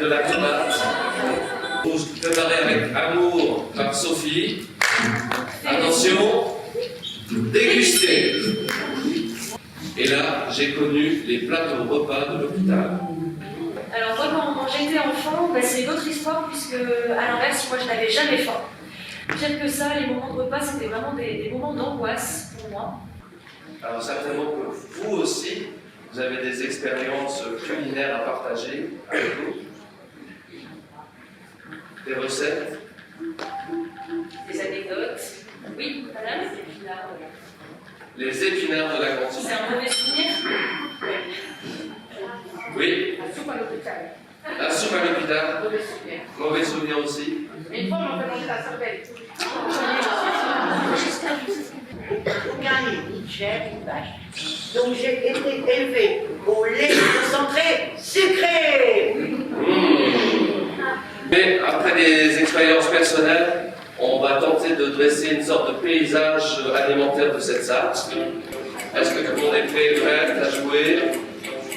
la tomate, préparée avec amour par Sophie. Attention, déguster. Et là, j'ai connu les plateaux repas de l'hôpital. Alors moi, quand j'étais enfant, c'est une autre histoire, puisque à l'inverse, moi je n'avais jamais faim. Pire que ça, les moments de repas, c'était vraiment des moments d'angoisse pour moi. Alors certainement que vous aussi, vous avez des expériences culinaires à partager avec nous. Des recettes. Des anecdotes. Oui, madame, les épinards de la cantine. C'est un mauvais souvenir. Oui. La soupe à l'hôpital. La soupe à l'hôpital. Mauvais souvenir. Mauvais souvenir aussi. Une fois, on m'a fait manger la cervelle. Aucun ni de chèvre, ni de vache. Donc j'ai été élevée au lait concentré sucré. Mais après des expériences personnelles, on va tenter de dresser une sorte de paysage alimentaire de cette salle. Est-ce que tout le monde est prêt à jouer?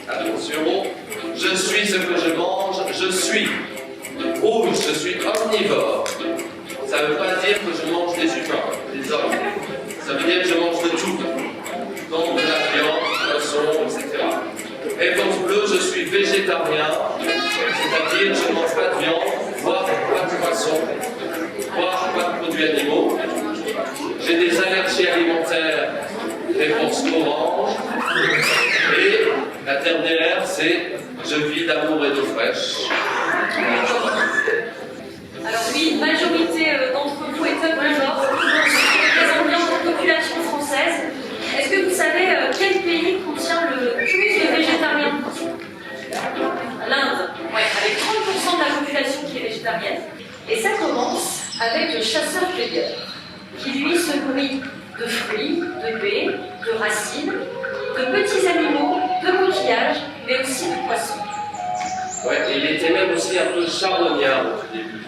Attention, je suis ce que je mange, je suis rouge, je suis omnivore. Ça ne veut pas dire que je mange des humains, des hommes. Ça veut dire que je mange de tout. Donc de la viande, du poisson, etc. Réponse bleue, je suis végétarien, c'est-à-dire que je ne mange pas de viande, voire pas de poisson, voire pas de produits animaux. J'ai des allergies alimentaires, réponse orange. Et la dernière, c'est je vis d'amour et d'eau fraîche. Alors oui, une majorité d'entre vous est omnivore, représente bien la population française. Est-ce que vous savez quel pays contient le plus de végétariens? L'Inde, ouais, avec 30% de la population qui est végétarienne. Et ça commence avec le chasseur-cueilleur, qui lui se nourrit de fruits, de baies, de racines, de petits animaux, de coquillages, mais aussi de poissons. Ouais, et il était même aussi un peu charognard au début.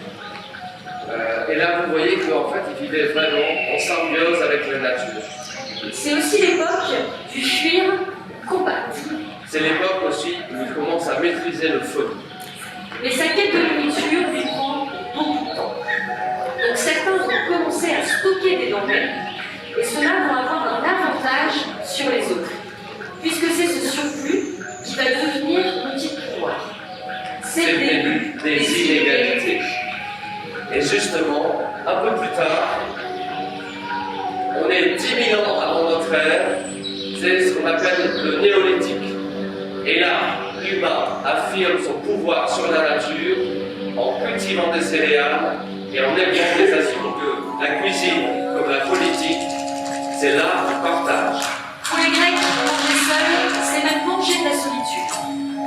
Et là, vous voyez qu'en fait, il vivait vraiment en symbiose avec la nature. C'est aussi l'époque du fuir combattre. C'est l'époque aussi où il commence à maîtriser le feu. Mais sa quête de nourriture lui prend beaucoup de temps. Donc certains vont commencer à stocker des denrées, et ceux-là vont avoir un avantage sur les autres, puisque c'est ce surplus qui va devenir l'outil de pouvoir. C'est le début des inégalités. Et justement, un peu plus tard, on est 10 000 ans avant notre ère, c'est ce qu'on appelle le néolithique. Et là, l'humain affirme son pouvoir sur la nature en cultivant des céréales et en élevant des animaux. La cuisine, comme la politique, c'est l'art du partage. Pour les Grecs, manger seul, c'est même manger de la solitude.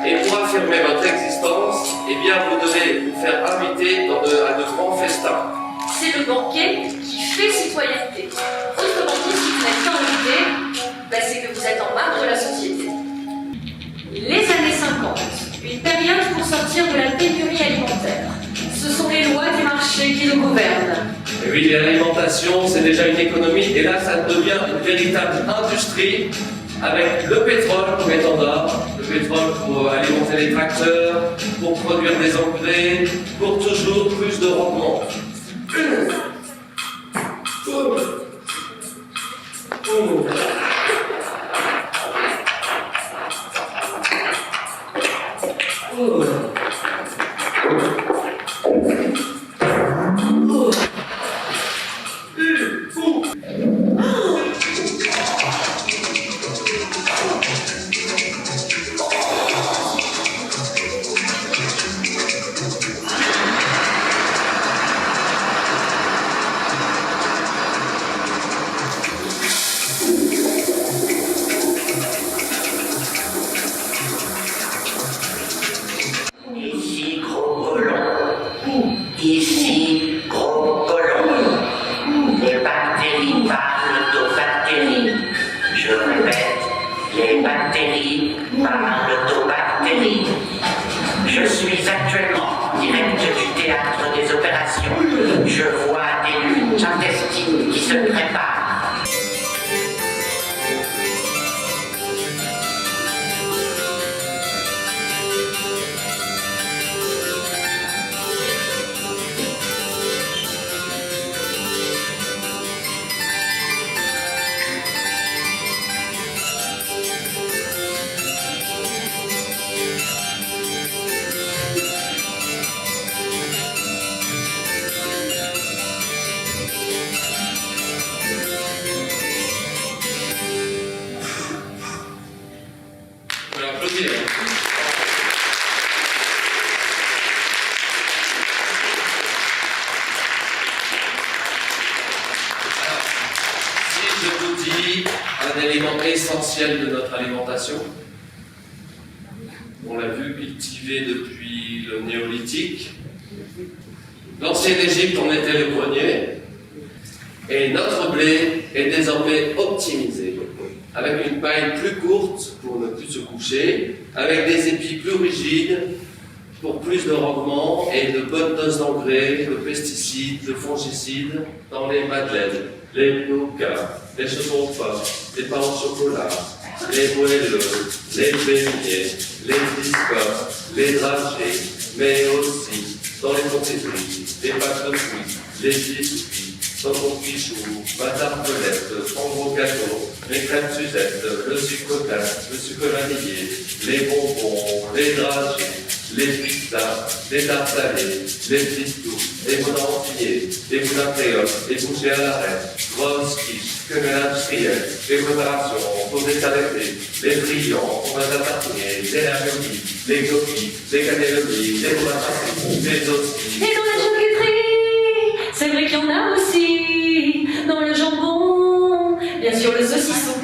Et pour affirmer votre existence, eh bien, vous devez vous faire inviter à de grands festins. C'est le banquet qui fait citoyenneté. Autrement dit, si vous n'êtes pas invité, c'est que vous êtes en marge de la société. Les années 50, une période pour sortir de la pénurie alimentaire. Ce sont les lois du marché qui nous gouvernent. Et oui, l'alimentation, c'est déjà une économie, et là, ça devient une véritable industrie, avec le pétrole comme étendard, le pétrole pour alimenter les tracteurs, pour produire des engrais, pour toujours plus de rendement. un élément essentiel de notre alimentation. On l'a vu, cultivé depuis le néolithique. L'ancienne Égypte en était le premier. Et notre blé est désormais optimisé, avec une paille plus courte pour ne plus se coucher, avec des épis plus rigides pour plus de rendement et de bonnes doses d'engrais, de pesticides, de fongicides dans les madeleines, les nougats, les chaussons de pomme, les pains au chocolat, les moelleux, les beignets, les biscottes, les dragées, mais aussi dans les confiseries, les pâtes de fruits, les biscuits, saumon fichou, matartelette, framboise gâteau, les crèmes Suzette, le sucre glace, le sucre vanillé, les bonbons, les dragées, les pizzas, les tartes salées, les pistous, les boudins enfilés, les boudins créoles, les bouchées à l'arrêt, rose quiche, quenelle industrielle, les préparations pour des arrêtés, les brillants, on va tartiner, les raviolis, les gofis, les cannellonis, les boudins les ossis. Et dans la charcuterie, c'est vrai qu'il y en a aussi. Dans le jambon, bien sûr le saucisson.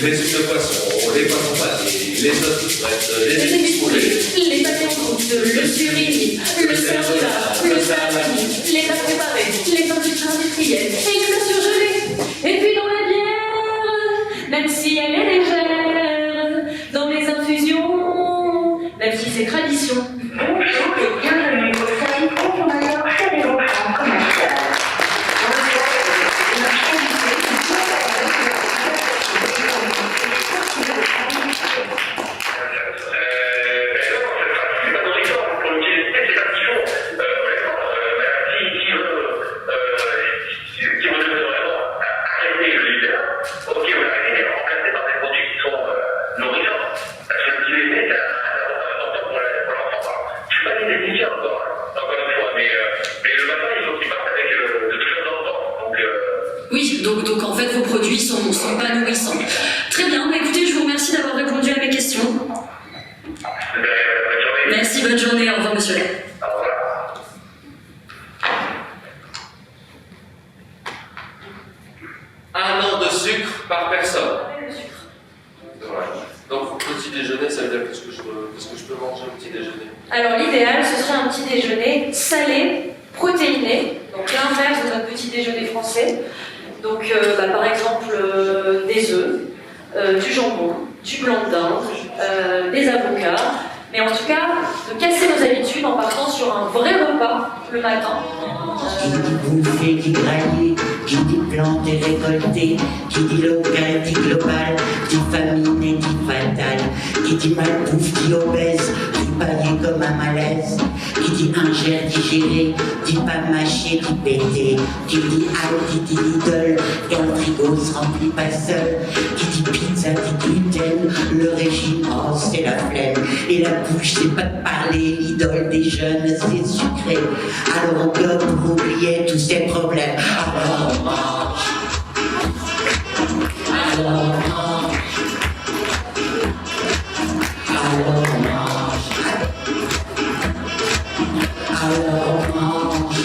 Les sucres de poisson, les poissons panés, les sauces toutes prêtes, les épices poulées, les pâtés en croûte, le surimi, le cervelas, le salami, les pâtes préparées, les sandwichs industriels et les plats surgelés. Et puis dans la bière, même si elle est légère, dans les infusions, même si c'est tradition. Bonjour et bienvenue au service consommateur Chabéron en commercial. Oui, donc en fait vos produits sont pas nourrissants. Très bien, bah écoutez, je vous remercie d'avoir répondu à mes questions. Merci, bonne journée, au revoir monsieur. Un an de sucre par personne. Voilà. Donc petit déjeuner, ça veut dire qu'est-ce que je peux manger au petit déjeuner? Alors l'idéal, ce serait un petit déjeuner salé, protéiné, donc l'inverse de notre petit déjeuner français. Donc par exemple des œufs, du jambon, du blanc de dinde, des avocats, mais en tout cas de casser nos habitudes en partant sur un vrai repas le matin. Qui dit bouffer, dit grailler, qui dit planter, récolter, qui dit local, dit global, dit famine et dit fatale, qui dit malbouffe, dit obèse, dit paillé comme un malaise, qui dit ingère, digéré, dit pas mâché, dit pété, qui dit Aldi, dit Lidl, quand le frigo se remplit pas seul, qui dit pizza, dit gluten, le régime, oh c'est la flemme, et la bouche c'est pas de parler, l'idole des jeunes c'est sucré, alors on gobe pour oublier tous ces problèmes, alors on mange, alors on mange, alors on mange, alors on mange,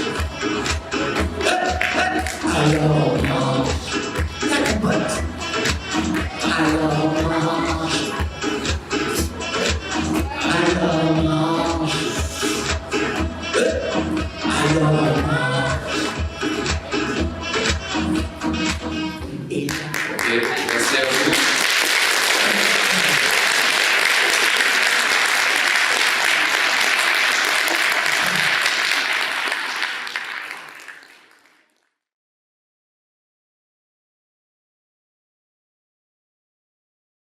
alors on mange.